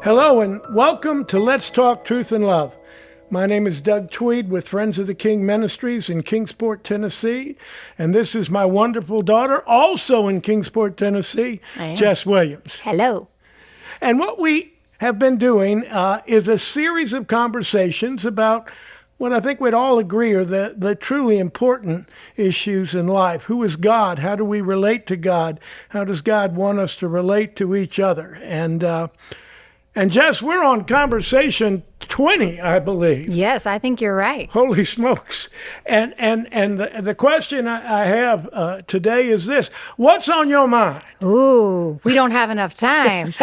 Hello and welcome to Let's Talk Truth and Love. My name is Doug Tweed with Friends of the King Ministries in Kingsport, Tennessee. And this is my wonderful daughter, also in Kingsport, Tennessee, Jess Williams. Hello. And what we have been doing is a series of conversations about what I think we'd all agree are the truly important issues in life. Who is God? How do we relate to God? How does God want us to relate to each other? And Jess, we're on conversation 20, I believe. Yes, I think you're right. Holy smokes. And the question I have today is this. What's on your mind? Ooh, we don't have enough time.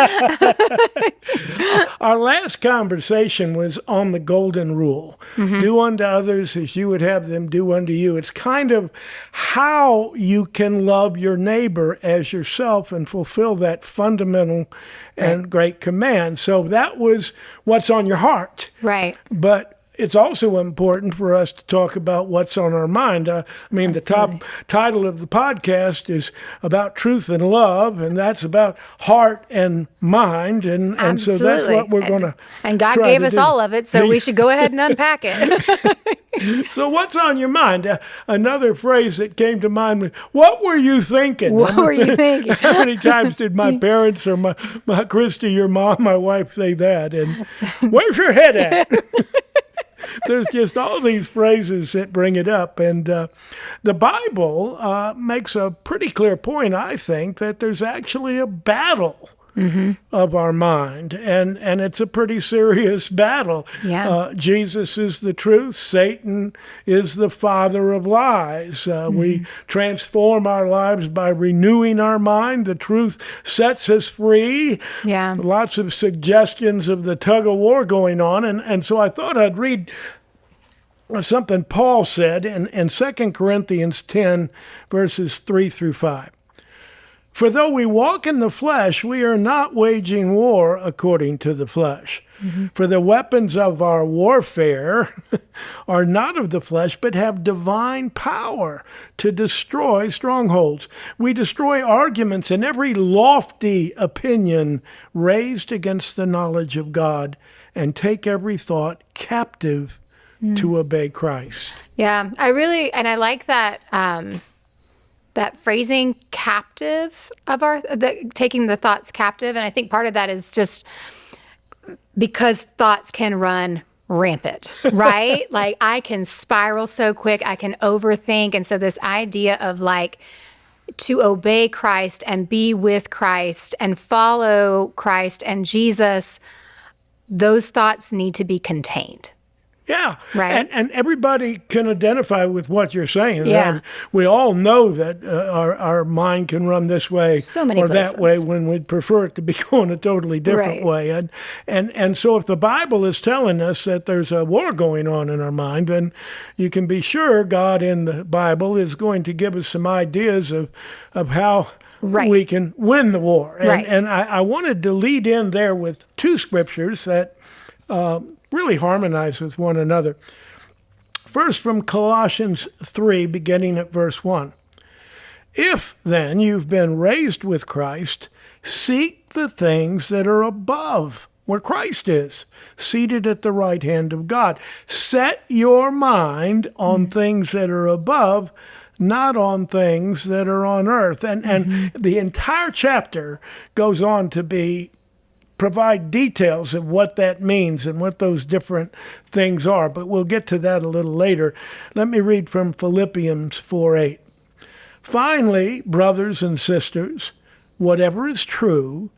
Our last conversation was on the golden rule. Mm-hmm. Do unto others as you would have them do unto you. It's kind of how you can love your neighbor as yourself and fulfill that fundamental and great command. So that was what's on your heart. Right. But it's also important for us to talk about what's on our mind. Absolutely. The top title of the podcast is about truth and love, and that's about heart and mind. And so that's what we're going to And God gave us all of it, so we should go ahead and unpack it. So what's on your mind? Another phrase that came to mind was, what were you thinking? What were you thinking? How many times did my parents or my Christy, your mom, my wife say that? And where's your head at? There's just all these phrases that bring it up. And the Bible makes a pretty clear point, I think, that there's actually a battle of our mind. And it's a pretty serious battle. Yeah. Jesus is the truth. Satan is the father of lies. We transform our lives by renewing our mind. The truth sets us free. Yeah. Lots of suggestions of the tug of war going on. And so I thought I'd read something Paul said in 2 Corinthians 10, verses 3 through 5. For though we walk in the flesh, we are not waging war according to the flesh. Mm-hmm. For the weapons of our warfare are not of the flesh, but have divine power to destroy strongholds. We destroy arguments and every lofty opinion raised against the knowledge of God, and take every thought captive to obey Christ. Yeah, I like that that phrasing, captive of taking the thoughts captive. And I think part of that is just because thoughts can run rampant, right? Like I can spiral so quick, I can overthink. And so this idea of like to obey Christ and be with Christ and follow Christ and Jesus, those thoughts need to be contained. Yeah, right. And everybody can identify with what you're saying. Yeah. We all know that our mind can run this way so many or places. that way when we'd prefer it to be going a totally different way. And so if the Bible is telling us that there's a war going on in our mind, then you can be sure God in the Bible is going to give us some ideas of how we can win the war. And I wanted to lead in there with two scriptures that really harmonize with one another. First, from Colossians 3, beginning at verse 1. If then you've been raised with Christ, seek the things that are above, where Christ is, seated at the right hand of God. Set your mind on things that are above, not on things that are on earth. And the entire chapter goes on to provide details of what that means and what those different things are. But we'll get to that a little later. Let me read from Philippians 4:8. Finally, brothers and sisters, whatever is true,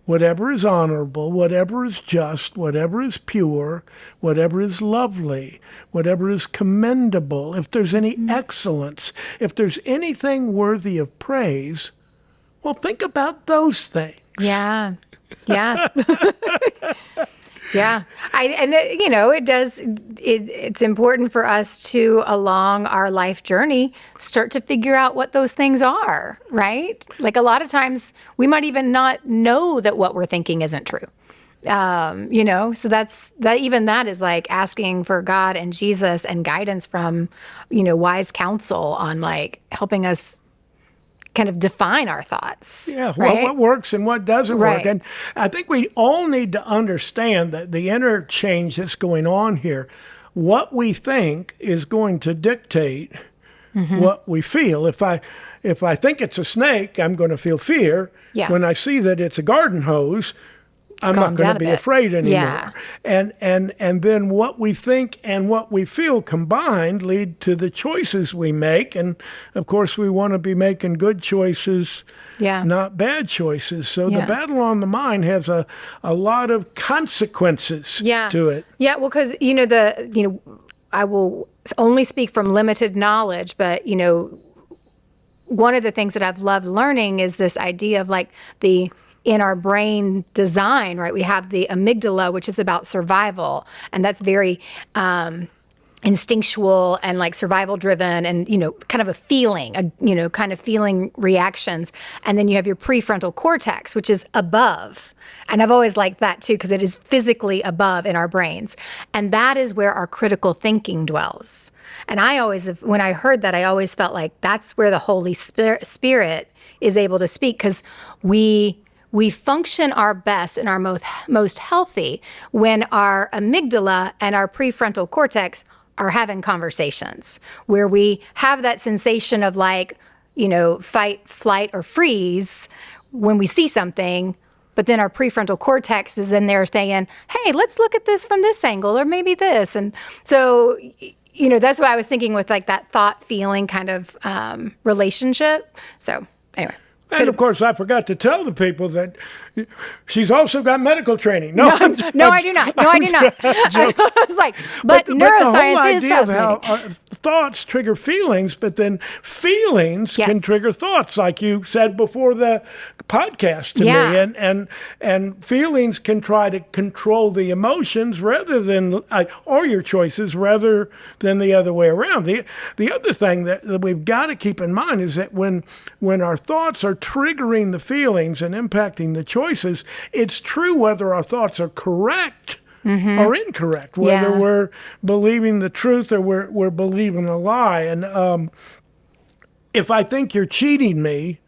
whatever is honorable, whatever is just, whatever is pure, whatever is lovely, whatever is commendable, if there's any excellence, if there's anything worthy of praise, well, think about those things. Yeah. Yeah. Yeah. It's important for us to, along our life journey, start to figure out what those things are, right? Like a lot of times we might even not know that what we're thinking isn't true. So that is like asking for God and Jesus and guidance from, wise counsel on like helping us kind of define our thoughts. Yeah, right? what works and what doesn't work. Right. And I think we all need to understand that the interchange that's going on here, what we think is going to dictate what we feel. If I think it's a snake, I'm going to feel fear. Yeah. When I see that it's a garden hose, I'm not going to be afraid anymore. Yeah. And then what we think and what we feel combined lead to the choices we make. And of course, we want to be making good choices, not bad choices. So the battle on the mind has a lot of consequences to it. Yeah, well, because I will only speak from limited knowledge, but one of the things that I've loved learning is this idea of like in our brain design, right? We have the amygdala, which is about survival, and that's very instinctual and like survival driven, and kind of a feeling, kind of feeling reactions. And then you have your prefrontal cortex, which is above. And I've always liked that too, because it is physically above in our brains. And that is where our critical thinking dwells. And when I heard that, I always felt like that's where the Holy Spirit is able to speak, because we function our best and our most healthy when our amygdala and our prefrontal cortex are having conversations, where we have that sensation of like, fight, flight, or freeze when we see something. But then our prefrontal cortex is in there saying, hey, let's look at this from this angle, or maybe this. And so, that's what I was thinking with like that thought feeling kind of relationship. So anyway. And of course, I forgot to tell the people that she's also got medical training. No, I do not. No, I do not. I was like, but neuroscience is fascinating. How thoughts trigger feelings, but then feelings can trigger thoughts, like you said before the podcast to me. And feelings can try to control the emotions rather than, or your choices, rather than the other way around. The other thing that we've got to keep in mind is that when our thoughts are triggering the feelings and impacting the choices, it's true whether our thoughts are correct or incorrect, whether we're believing the truth or we're believing a lie. And if I think you're cheating me,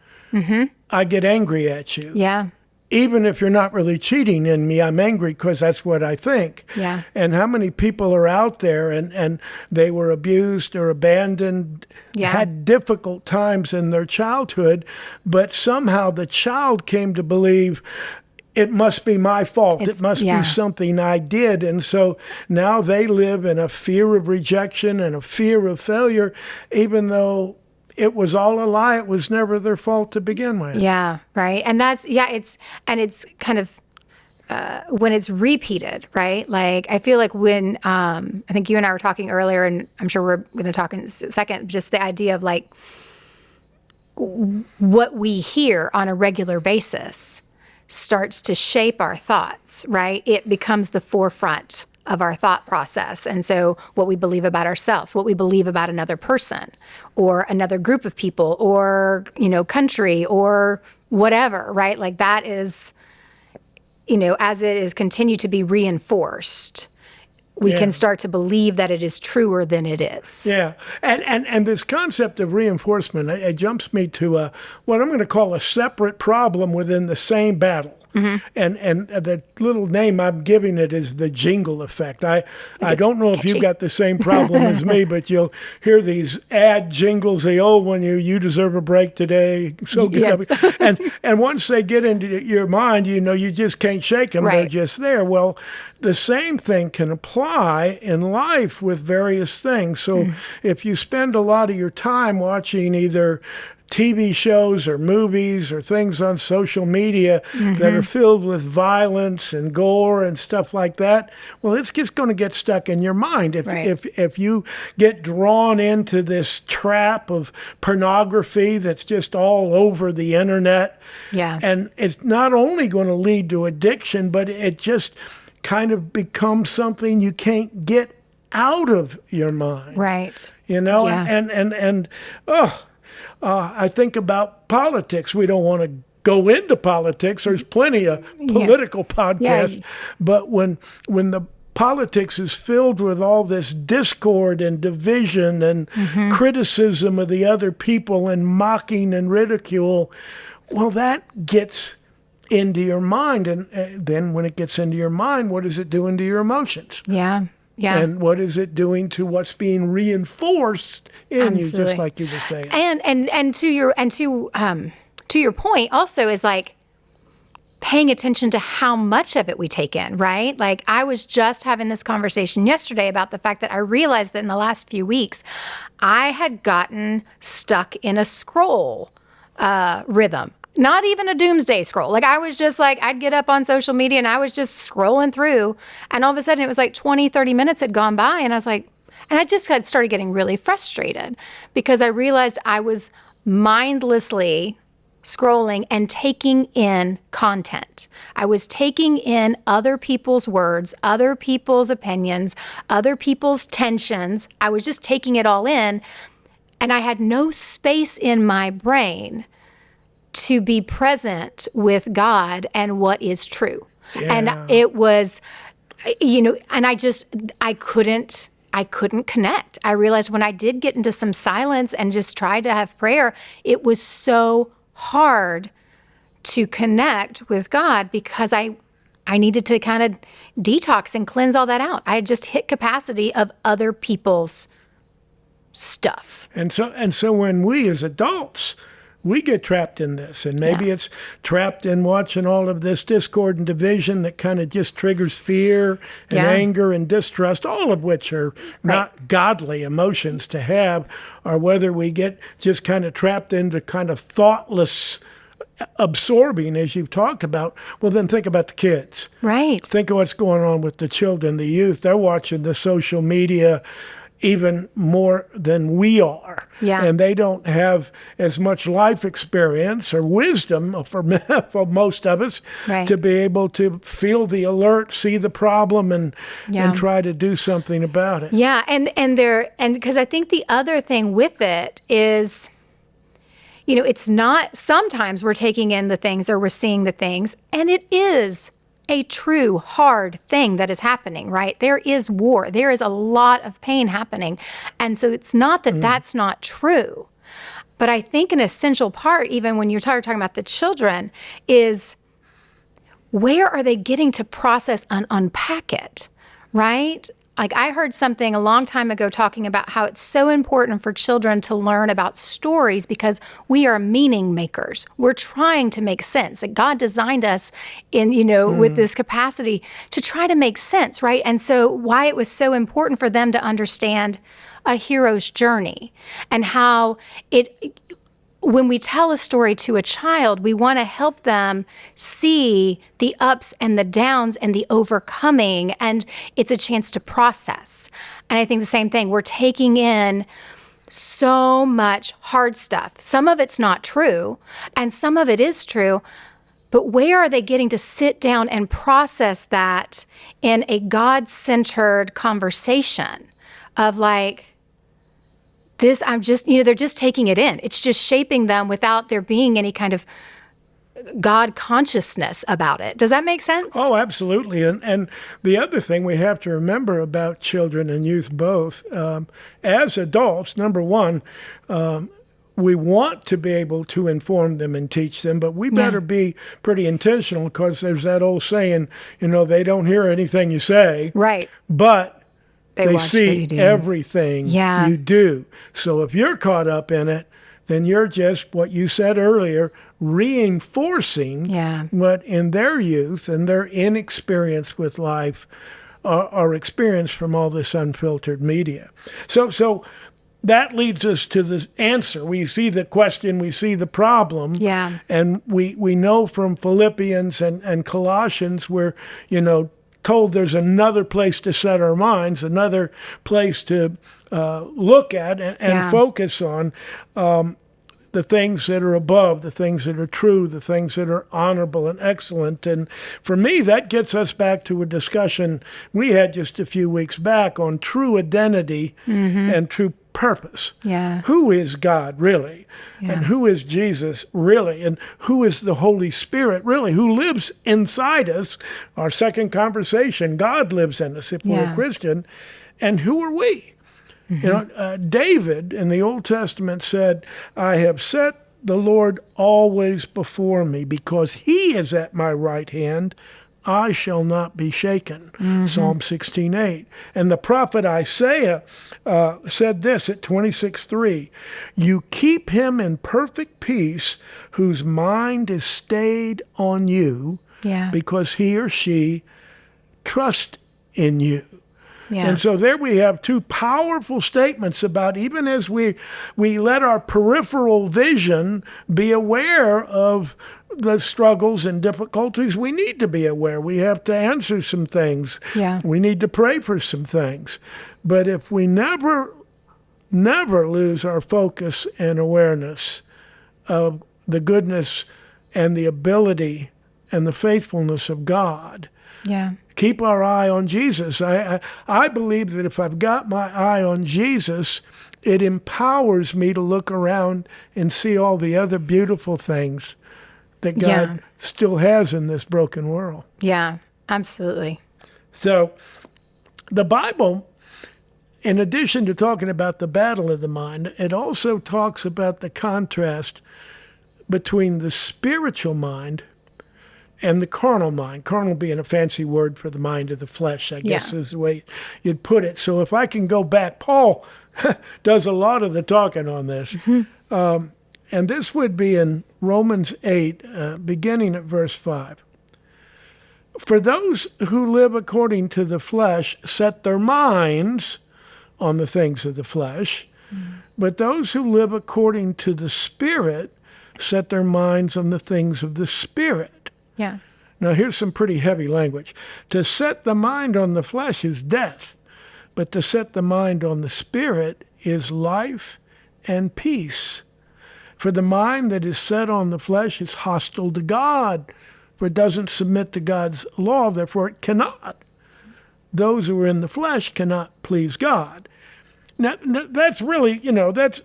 I get angry at you. Yeah. Even if you're not really cheating in me, I'm angry because that's what I think. Yeah. And how many people are out there and they were abused or abandoned, had difficult times in their childhood, but somehow the child came to believe it must be my fault. It must be something I did. And so now they live in a fear of rejection and a fear of failure, even though it was all a lie. It was never their fault to begin with. Yeah, right. And it's kind of when it's repeated, right? Like I feel like when I think you and I were talking earlier, and I'm sure we're going to talk in a second, just the idea of like what we hear on a regular basis starts to shape our thoughts, right? It becomes the forefront of our thought process. And so what we believe about ourselves, what we believe about another person or another group of people or, country or whatever, right? Like that is, as it is continued to be reinforced, we can start to believe that it is truer than it is. Yeah. And this concept of reinforcement, it jumps me to what I'm going to call a separate problem within the same battle. And the little name I'm giving it is the jingle effect. I don't know if you've got the same problem as me, but you'll hear these ad jingles, the old one, you deserve a break today. So good. Yes. And once they get into your mind, you just can't shake them. Right. They're just there. Well, the same thing can apply in life with various things. So if you spend a lot of your time watching either TV shows or movies or things on social media that are filled with violence and gore and stuff like that, well, it's just going to get stuck in your mind. If you get drawn into this trap of pornography that's just all over the internet, and it's not only going to lead to addiction, but it just kind of becomes something you can't get out of your mind. Right. I think about politics. We don't want to go into politics. There's plenty of political podcasts. But when the politics is filled with all this discord and division and criticism of the other people and mocking and ridicule, well, that gets into your mind. And then when it gets into your mind, what is it doing to your emotions? Yeah. Yeah. And what is it doing to what's being reinforced in you, just like you were saying? And to your point also is like paying attention to how much of it we take in, right? Like I was just having this conversation yesterday about the fact that I realized that in the last few weeks, I had gotten stuck in a scroll rhythm. Not even a doomsday scroll. Like I was just like, I'd get up on social media and I was just scrolling through, and all of a sudden it was like 20, 30 minutes had gone by, and I was like, and I just had started getting really frustrated because I realized I was mindlessly scrolling and taking in content. I was taking in other people's words, other people's opinions, other people's tensions. I was just taking it all in, and I had no space in my brain to be present with God and what is true. Yeah. And it was, and I couldn't connect. I realized when I did get into some silence and just tried to have prayer, it was so hard to connect with God because I needed to kind of detox and cleanse all that out. I had just hit capacity of other people's stuff. And so when we as adults, we get trapped in this, and maybe it's trapped in watching all of this discord and division that kind of just triggers fear and anger and distrust, all of which are not godly emotions to have, or whether we get just kind of trapped into kind of thoughtless absorbing, as you've talked about. Well, then think about the kids. Right. Think of what's going on with the children, the youth. They're watching the social media even more than we are. Yeah. And they don't have as much life experience or wisdom for most of us to be able to feel the alert, see the problem, and try to do something about it. Yeah. And because I think the other thing with it is, it's not, sometimes we're taking in the things or we're seeing the things, and it is a true hard thing that is happening, right? There is war. There is a lot of pain happening. And so it's not that that's not true. But I think an essential part, even when you're talking about the children, is where are they getting to process and unpack it, right? Like I heard something a long time ago talking about how it's so important for children to learn about stories because we are meaning makers. We're trying to make sense. Like God designed us in, with this capacity to try to make sense, right? And so why it was so important for them to understand a hero's journey and how when we tell a story to a child, we want to help them see the ups and the downs and the overcoming, and it's a chance to process. And I think the same thing, we're taking in so much hard stuff. Some of it's not true, and some of it is true, but where are they getting to sit down and process that in a God-centered conversation of like, this, I'm just, they're just taking it in. It's just shaping them without there being any kind of God consciousness about it. Does that make sense? Oh, absolutely. And the other thing we have to remember about children and youth both, as adults, number one, we want to be able to inform them and teach them, but we better be pretty intentional because there's that old saying, they don't hear anything you say. Right. But they see everything you do. So if you're caught up in it, then you're just, what you said earlier, reinforcing what in their youth and their inexperience with life are experienced from all this unfiltered media. So that leads us to the answer. We see the question, we see the problem, and we know from Philippians and Colossians where, told there's another place to set our minds, another place to look at and focus on the things that are above, the things that are true, the things that are honorable and excellent. And for me, that gets us back to a discussion we had just a few weeks back on true identity and true purpose. Yeah. Who is God really? Yeah. And who is Jesus really? And who is the Holy Spirit really? Who lives inside us? Our second conversation, God lives in us if we're a Christian. And who are we? David in the Old Testament said, I have set the Lord always before me, because he is at my right hand, I shall not be shaken. Psalm 16:8. And the prophet Isaiah said this at 26:3, you keep him in perfect peace whose mind is stayed on you, because he or she trusts in you. Yeah. And so there we have two powerful statements about, even as we let our peripheral vision be aware of the struggles and difficulties, we need to be aware. We have to answer some things. Yeah. We need to pray for some things. But if we never lose our focus and awareness of the goodness and the ability and the faithfulness of God, keep our eye on Jesus. I believe that if I've got my eye on Jesus, it empowers me to look around and see all the other beautiful things that God still has in this broken world. Yeah, absolutely. So the Bible, in addition to talking about the battle of the mind, it also talks about the contrast between the spiritual mind and the carnal mind. Carnal being a fancy word for the mind of the flesh, I guess is the way you'd put it. So if I can go back, Paul does a lot of the talking on this. And this would be in Romans 8, beginning at verse 5. For those who live according to the flesh set their minds on the things of the flesh, but those who live according to the Spirit set their minds on the things of the Spirit. Yeah. Now, here's some pretty heavy language. To set the mind on the flesh is death, but to set the mind on the Spirit is life and peace. For the mind that is set on the flesh is hostile to God, for it doesn't submit to God's law, therefore it cannot. Those who are in the flesh cannot please God. Now, that's really,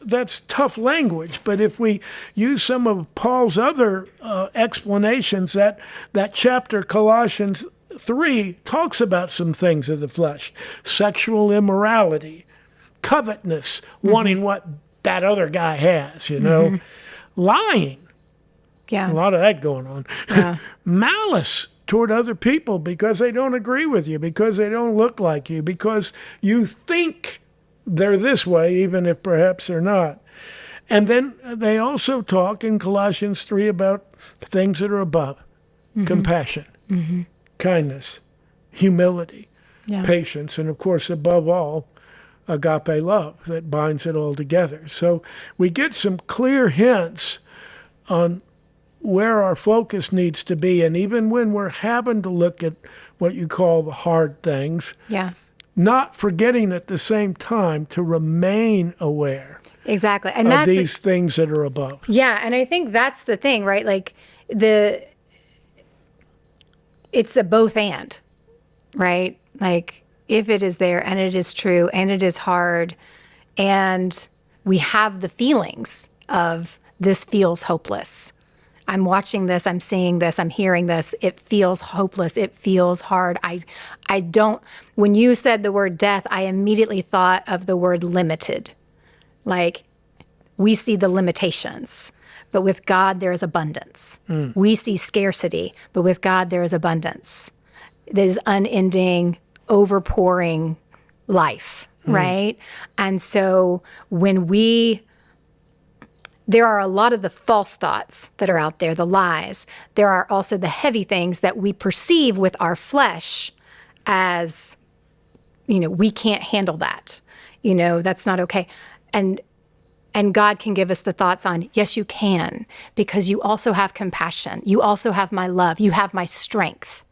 that's tough language. But if we use some of Paul's other explanations, that chapter, Colossians 3, talks about some things of the flesh. Sexual immorality, covetousness, wanting what that other guy has, lying. Yeah. A lot of that going on. Yeah. Malice toward other people because they don't agree with you, because they don't look like you, because you think they're this way, even if perhaps they're not. And then they also talk in Colossians 3 about things that are above. Compassion, kindness, humility, patience, and of course, above all, agape love that binds it all together. So we get some clear hints on where our focus needs to be. And even when we're having to look at what you call the hard things, not forgetting at the same time to remain aware Exactly. And of that's these things that are above. Yeah, and I think that's the thing, right? Like it's a both and, right? Like if it is there and it is true and it is hard and we have the feelings of this feels hopeless. I'm watching this, I'm seeing this, I'm hearing this. It feels hopeless. It feels hard. I don't, when you said the word death, I immediately thought of the word limited. Like we see the limitations, but with God there is abundance. We see scarcity, but with God there is abundance. There's unending, overpouring life, right? And so when there are a lot of the false thoughts that are out there, the lies. There are also the heavy things that we perceive with our flesh as, we can't handle that. That's not okay. And God can give us the thoughts on, yes, you can, because you also have compassion. You also have my love. You have my strength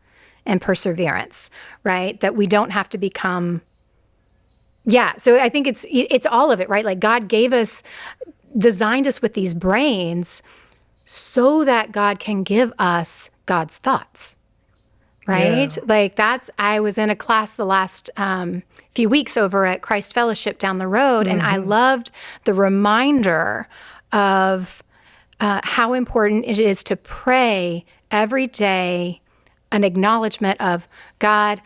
and perseverance, right? That we don't have to become, so I think it's all of it, right? Like God designed us with these brains so that God can give us God's thoughts. right? Yeah. Like I was in a class the last few weeks over at Christ Fellowship down the road, and I loved the reminder of how important it is to pray every day, an acknowledgement of, God,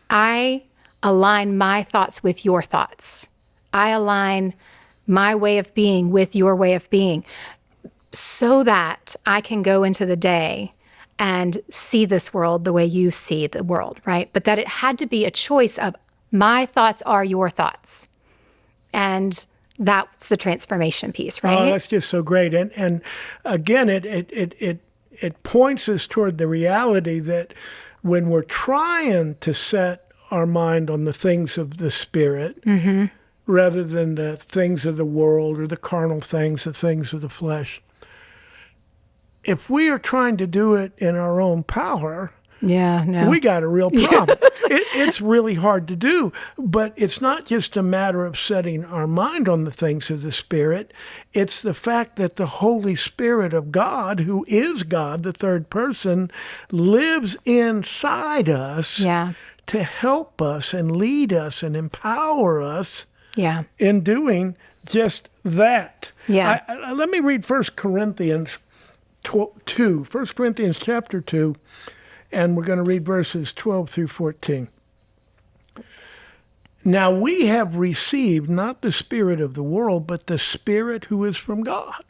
I align my thoughts with your thoughts. I align my way of being with your way of being so that I can go into the day and see this world the way you see the world, right? But that it had to be a choice of my thoughts are your thoughts. And that's the transformation piece, right? Oh, that's just so great. And again, it points us toward the reality that when we're trying to set our mind on the things of the Spirit, rather than the things of the world or the carnal things, the things of the flesh, if we are trying to do it in our own power, we got a real problem. It's really hard to do, but it's not just a matter of setting our mind on the things of the Spirit. It's the fact that the Holy Spirit of God, who is God, the third person, lives inside us to help us and lead us and empower us in doing just that. Let me read 1 Corinthians 2, 1 Corinthians chapter 2, and we're going to read verses 12 through 14. Now we have received not the spirit of the world, but the Spirit who is from God,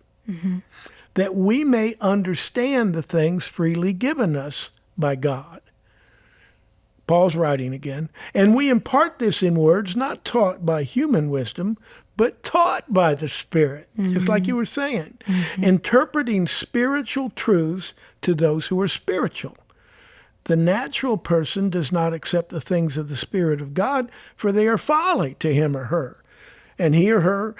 that we may understand the things freely given us by God. Paul's writing again. And we impart this in words not taught by human wisdom, but taught by the Spirit, just like you were saying, interpreting spiritual truths to those who are spiritual. The natural person does not accept the things of the Spirit of God, for they are folly to him or her. And he or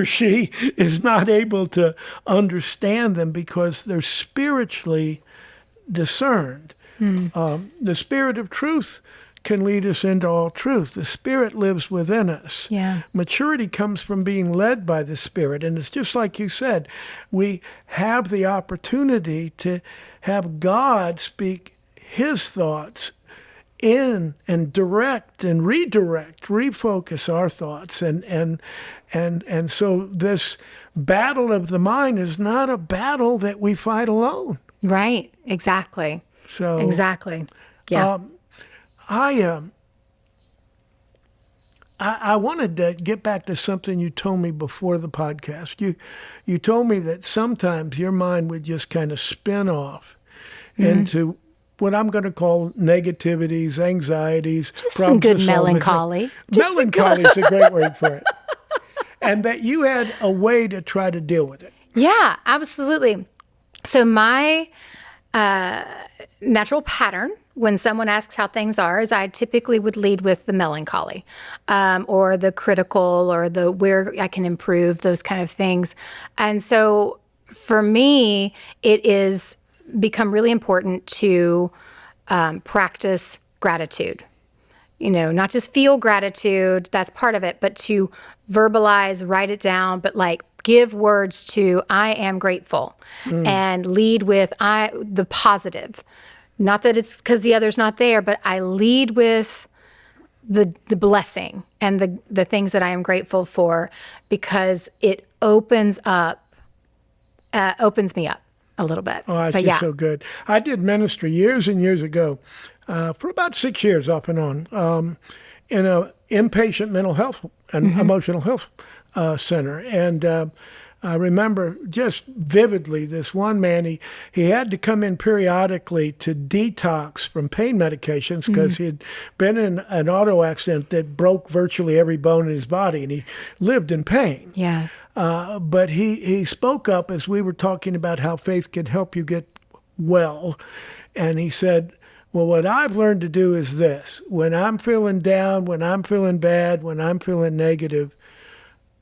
she is not able to understand them because they're spiritually discerned. The Spirit of truth can lead us into all truth. The Spirit lives within us. Maturity comes from being led by the Spirit. And it's just like you said, we have the opportunity to have God speak his thoughts in and direct and redirect, refocus our thoughts. And so this battle of the mind is not a battle that we fight alone. Right. Exactly. So exactly. Yeah. I wanted to get back to something you told me before the podcast. You told me that sometimes your mind would just kind of spin off into what I'm going to call negativities, anxieties, just some good melancholy. Melancholy is a great word for it. And that you had a way to try to deal with it. Yeah, absolutely. So my natural pattern when someone asks how things are is I typically would lead with the melancholy or the critical or the where I can improve, those kind of things. And so for me, it is become really important to practice gratitude. You know, not just feel gratitude, that's part of it, but to verbalize, write it down, but like give words to I am grateful and lead with the positive. Not that it's because the other's not there, but I lead with the blessing and the things that I am grateful for because it opens me up a little bit. Oh, that's just so good. I did ministry years and years ago, for about 6 years off and on, in a inpatient mental health and emotional health center. And I remember just vividly this one man, he had to come in periodically to detox from pain medications because he had been in an auto accident that broke virtually every bone in his body, and he lived in pain. Yeah. But he spoke up as we were talking about how faith can help you get well. And he said, well, what I've learned to do is this. When I'm feeling down, when I'm feeling bad, when I'm feeling negative,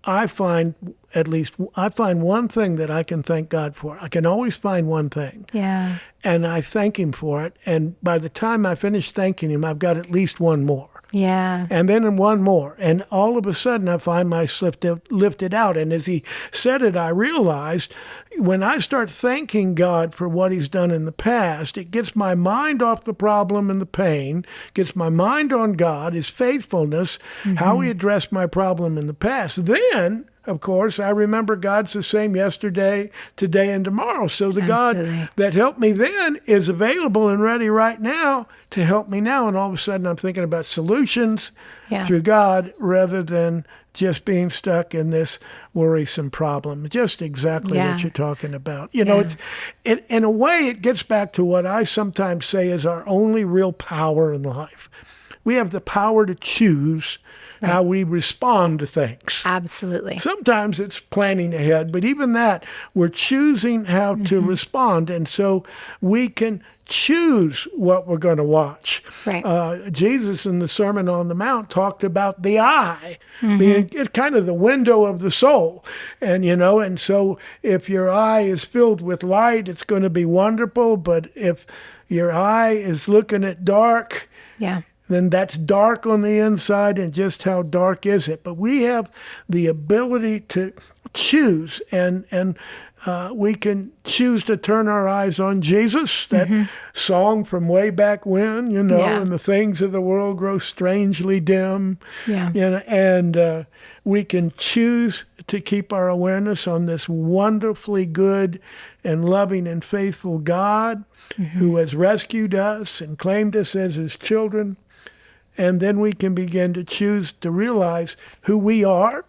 I find one thing that I can thank God for. I can always find one thing. And I thank him for it. And by the time I finish thanking him, I've got at least one more. Yeah. And then one more. And all of a sudden, I find myself lifted out. And as he said it, I realized when I start thanking God for what he's done in the past, it gets my mind off the problem and the pain, gets my mind on God, his faithfulness, how he addressed my problem in the past. Then, of course, I remember God's the same yesterday, today, and tomorrow. So the Absolutely. God that helped me then is available and ready right now to help me now. And all of a sudden, I'm thinking about solutions through God rather than just being stuck in this worrisome problem. Just exactly what you're talking about. You know, in a way, it gets back to what I sometimes say is our only real power in life. We have the power to choose how we respond to things. Absolutely. Sometimes it's planning ahead, but even that, we're choosing how to respond. And so we can choose what we're going to watch. Right. Jesus in the Sermon on the Mount talked about the eye being it's kind of the window of the soul. And, you know, and so if your eye is filled with light, it's going to be wonderful. But if your eye is looking at dark, then that's dark on the inside, and just how dark is it? But we have the ability to choose, and we can choose to turn our eyes on Jesus, that song from way back when, you know, and the things of the world grow strangely dim. You know, and we can choose to keep our awareness on this wonderfully good and loving and faithful God who has rescued us and claimed us as his children. And then we can begin to choose to realize who we are,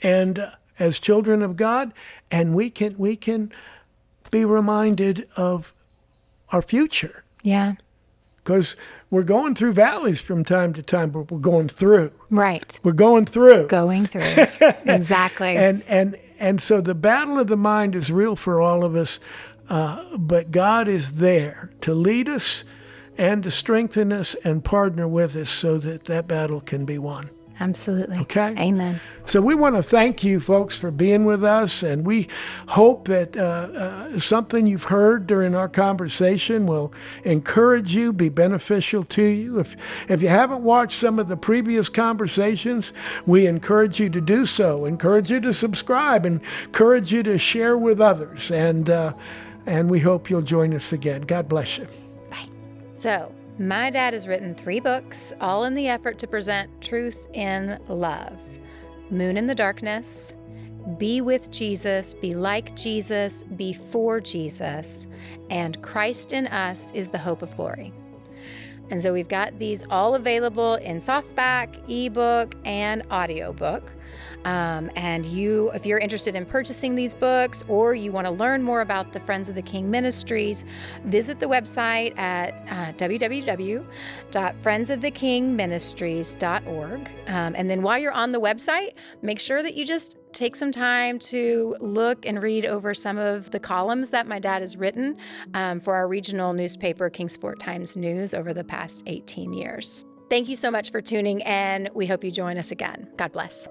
and as children of God, and we can be reminded of our future. Because we're going through valleys from time to time, but we're going through. Right. We're going through. Going through. Exactly. And so the battle of the mind is real for all of us, but God is there to lead us and to strengthen us and partner with us so that that battle can be won. Absolutely. Okay? Amen. So we want to thank you, folks, for being with us, and we hope that something you've heard during our conversation will encourage you, be beneficial to you. If you haven't watched some of the previous conversations, we encourage you to do so, encourage you to subscribe, encourage you to share with others, and we hope you'll join us again. God bless you. So, my dad has written 3 books, all in the effort to present truth in love. Moon in the Darkness, Be with Jesus, Be like Jesus, Be for Jesus, and Christ in Us is the Hope of Glory. And so we've got these all available in softback, ebook, and audiobook. And if you're interested in purchasing these books, or you want to learn more about the Friends of the King Ministries, visit the website at www.friendsofthekingministries.org. And then while you're on the website, make sure that you just take some time to look and read over some of the columns that my dad has written for our regional newspaper, Kingsport Times News, over the past 18 years. Thank you so much for tuning in. We hope you join us again. God bless.